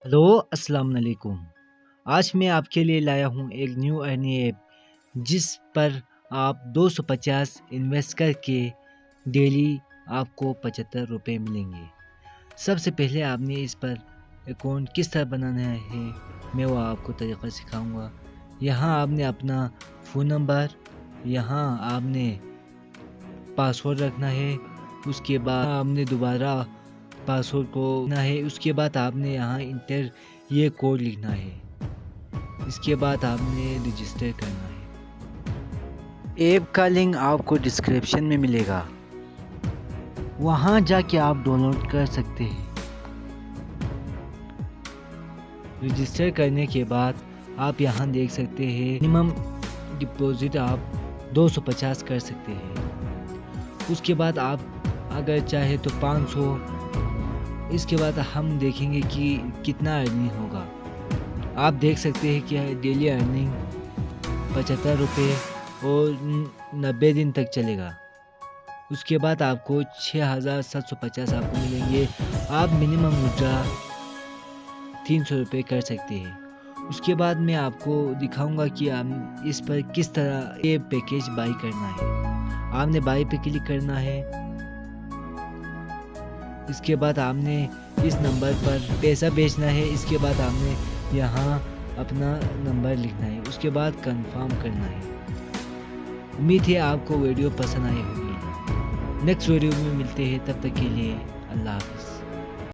Hello, अस्सलाम वालेकुम। आज मैं आपके लिए लाया हूँ एक न्यू अर्निंग ऐप जिस पर आप 250 इन्वेस्ट करके डेली आपको 75 रुपये मिलेंगे। सबसे पहले आपने इस पर अकाउंट किस तरह बनाना है मैं वो आपको तरीक़ा सिखाऊंगा। यहाँ आपने अपना फ़ोन नंबर, यहाँ आपने पासवर्ड रखना है, उसके बाद आपने दोबारा पासवर्ड को लिखना है, उसके बाद आपने यहाँ इंटर ये कोड लिखना है, इसके बाद आपने रजिस्टर करना है। ऐप का लिंक आपको डिस्क्रिप्शन में मिलेगा, वहाँ जाके आप डाउनलोड कर सकते हैं। रजिस्टर करने के बाद आप यहाँ देख सकते हैं मिनिमम डिपॉजिट आप 250 कर सकते हैं। उसके बाद आप अगर चाहे तो 500। इसके बाद हम देखेंगे कि कितना अर्निंग होगा। आप देख सकते हैं कि डेली अर्निंग 75 रुपये और 90 दिन तक चलेगा। उसके बाद आपको 6750 आपको मिलेंगे। आप मिनिमम विड्रॉ 300 रुपये कर सकते हैं। उसके बाद मैं आपको दिखाऊंगा कि आप इस पर किस तरह ये पैकेज बाई करना है। आपने बाई पे क्लिक करना है, इसके बाद आपने इस नंबर पर पैसा भेजना है। इसके बाद आपने यहाँ अपना नंबर लिखना है, उसके बाद कंफर्म करना है। उम्मीद है आपको वीडियो पसंद आई होगी। नेक्स्ट वीडियो में मिलते हैं, तब तक के लिए अल्लाह हाफ़िज़।